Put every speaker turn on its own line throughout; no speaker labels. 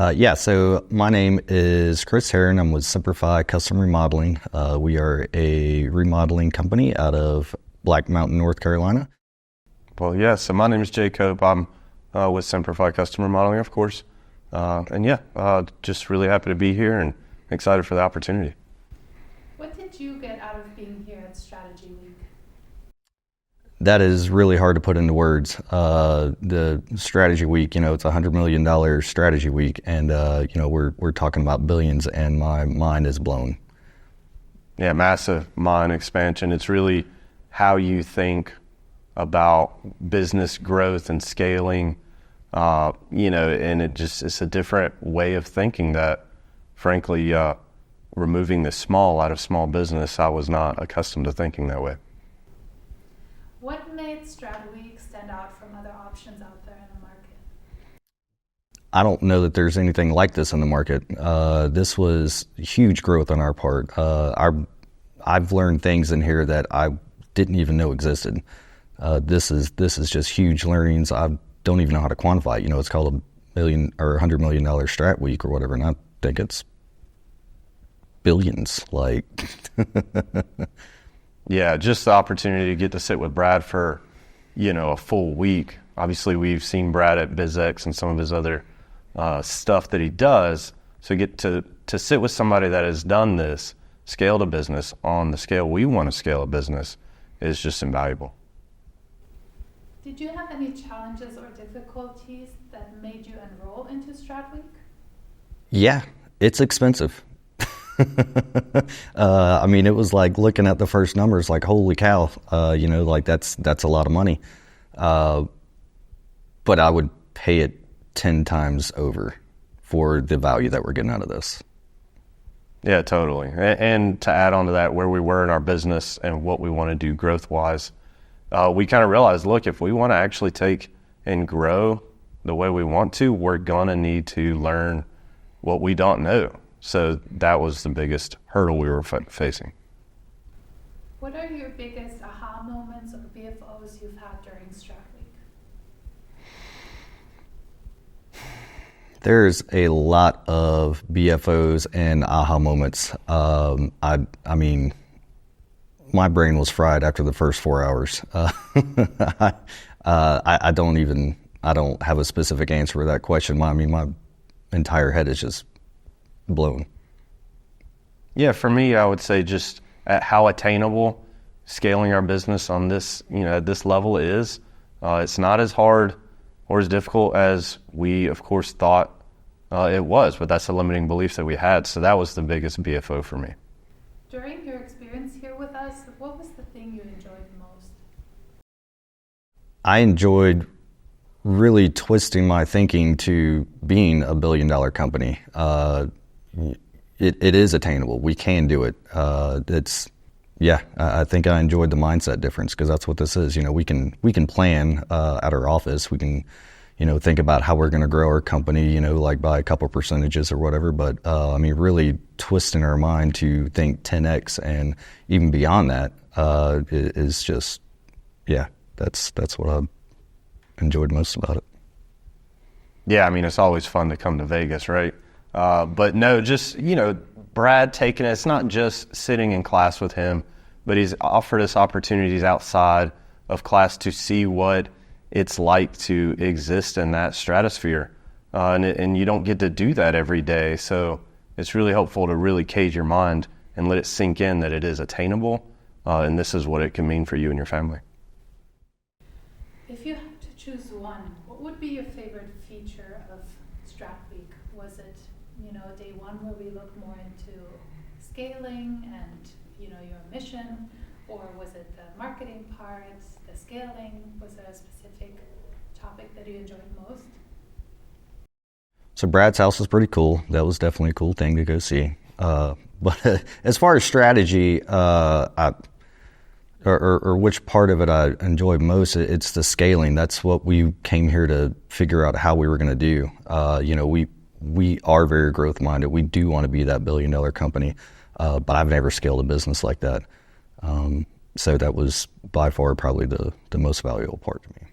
So my name is Chris Harrin. I'm with Semper Fi Custom Remodeling. We are a remodeling company out of Black Mountain, North Carolina.
Well, yeah, so my name is Cope. I'm with Semper Fi Custom Remodeling, of course. Just really happy to be here and excited for the opportunity.
What did you get out of being here at Strategy Week?
That is really hard to put into words. The Strategy Week, it's $100 million Strategy Week, and we're talking about billions, and my mind is blown.
Yeah, massive mind expansion. It's really how you think about business growth and scaling, and it's a different way of thinking that, frankly, removing the small out of small business, I was not accustomed to thinking that way.
What made Strat Week stand out from other options out there in the market?
I don't know that there's anything like this in the market. This was huge growth on our part. I've learned things in here that I didn't even know existed. This is just huge learnings. I don't even know how to quantify it. It's called $1 million or $100 million Strat Week or whatever, and I think it's billions.
Yeah, just the opportunity to get to sit with Brad for, a full week. Obviously, we've seen Brad at BizX and some of his other stuff that he does. So get to sit with somebody that has done this, scaled a business on the scale we want to scale a business, is just invaluable.
Did you have any challenges or difficulties that made you enroll into Strat Week?
Yeah, it's expensive. It was like looking at the first numbers, like, holy cow, that's a lot of money. But I would pay it 10 times over for the value that we're getting out of this.
Yeah, totally. And to add on to that, where we were in our business and what we want to do growth-wise, we kind of realized, look, if we want to actually take and grow the way we want to, we're going to need to learn what we don't know. So that was the biggest hurdle we were facing.
What are your biggest aha moments or BFOs you've had during Strat Week?
There's a lot of BFOs and aha moments. My brain was fried after the first 4 hours. I don't have a specific answer for that question. My entire head is just blown.
Yeah, for me, I would say just at how attainable scaling our business on this, at this level is. It's not as hard or as difficult as we, of course, thought it was, but that's the limiting beliefs that we had. So that was the biggest BFO for me.
During your experience here with us, what was the thing you enjoyed most?
I enjoyed really twisting my thinking to being a billion-dollar company. It is attainable. We can do it. I think I enjoyed the mindset difference, because that's what this is. We can plan at our office. We can, think about how we're going to grow our company, by a couple percentages or whatever. But really twisting our mind to think 10x and even beyond that is just, that's what I enjoyed most about it.
Yeah, it's always fun to come to Vegas, right? But no, just, Brad taking it, it's not just sitting in class with him, but he's offered us opportunities outside of class to see what it's like to exist in that stratosphere. And you don't get to do that every day. So it's really helpful to really cage your mind and let it sink in that it is attainable. And this is what it can mean for you and your family.
If you had to choose one, what would be your favorite feature of Strat Week? Was it, day one where we look more into scaling and, your mission? Or was it the marketing part, the scaling? Was there a specific topic that you enjoyed most?
So Brad's house was pretty cool. That was definitely a cool thing to go see. But as far as strategy, or which part of it I enjoy most, it's the scaling. That's what we came here to figure out how we were going to do. We are very growth minded. We do want to be that $1 billion company, but I've never scaled a business like that. So that was by far probably the most valuable part to me.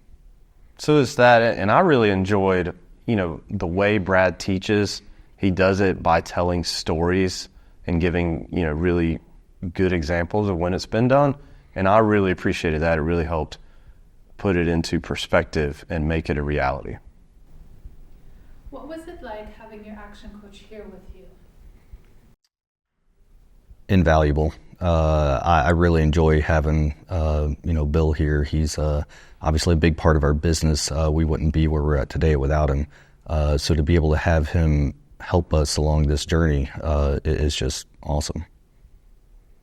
So is that, and I really enjoyed, the way Brad teaches, he does it by telling stories and giving, really good examples of when it's been done. And I really appreciated that. It really helped put it into perspective and make it a reality.
What was it like having your action coach here with you?
Invaluable. I really enjoy having, Bill here. He's obviously a big part of our business. We wouldn't be where we're at today without him. So to be able to have him help us along this journey is just awesome.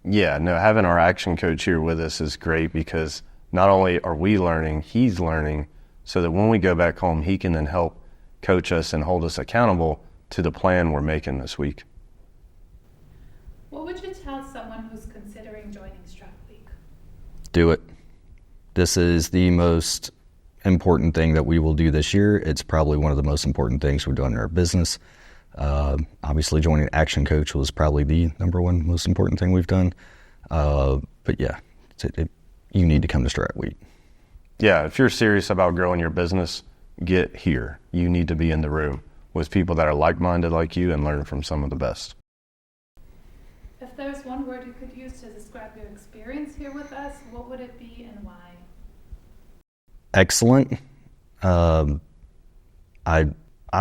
Yeah, no, having our action coach here with us is great because not only are we learning, he's learning, so that when we go back home, he can then help coach us and hold us accountable to the plan we're making this week.
What would you tell someone who's considering joining Strat Week?
Do it. This is the most important thing that we will do this year. It's probably one of the most important things we've done in our business. Obviously, joining ActionCOACH was probably the number one most important thing we've done. But yeah, you need to come to Strat Week.
Yeah, if you're serious about growing your business, get here. You need to be in the room with people that are like-minded like you and learn from some of the best.
If there's one word you could use to describe your experience here with us, what would it be and why?
Excellent. I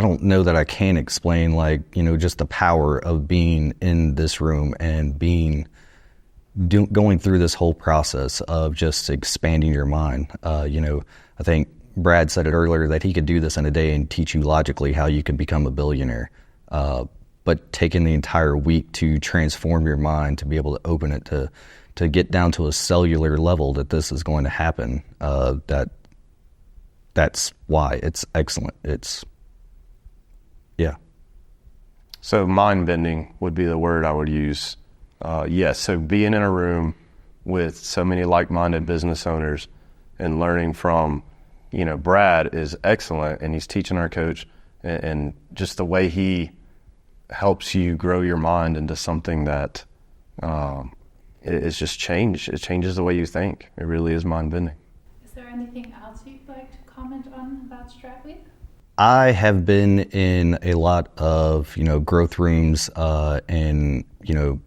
don't know that I can explain just the power of being in this room and going through this whole process of just expanding your mind. I think Brad said it earlier that he could do this in a day and teach you logically how you could become a billionaire. But taking the entire week to transform your mind, to be able to open it, to get down to a cellular level that this is going to happen, that's why it's excellent. Yeah.
So mind-bending would be the word I would use. Yes, so being in a room with so many like-minded business owners and learning from, Brad is excellent, and he's teaching our coach, and just the way he helps you grow your mind into something that is just change. It changes the way you think. It really is mind-bending.
Is there anything else you'd like to comment on about Strat Week?
I have been in a lot of, growth rooms and,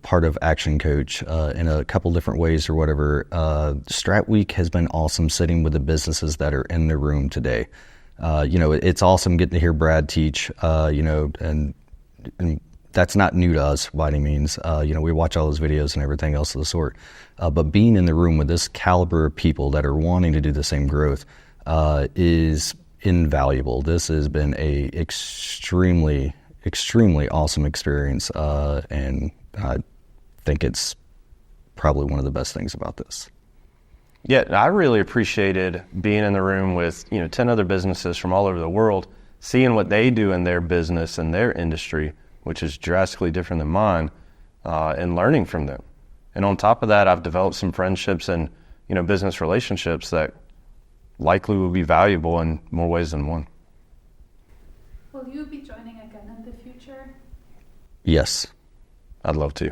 part of ActionCOACH in a couple different ways or whatever. Strat Week has been awesome sitting with the businesses that are in the room today. It's awesome getting to hear Brad teach, and that's not new to us by any means. We watch all those videos and everything else of the sort. But being in the room with this caliber of people that are wanting to do the same growth is invaluable. This has been a extremely awesome experience, and I think it's probably one of the best things about this.
Yeah, I really appreciated being in the room with 10 other businesses from all over the world, seeing what they do in their business and their industry, which is drastically different than mine, and learning from them. And on top of that, I've developed some friendships and business relationships that likely will be valuable in more ways than one.
Will you be joining again in the future?
Yes.
I'd love to.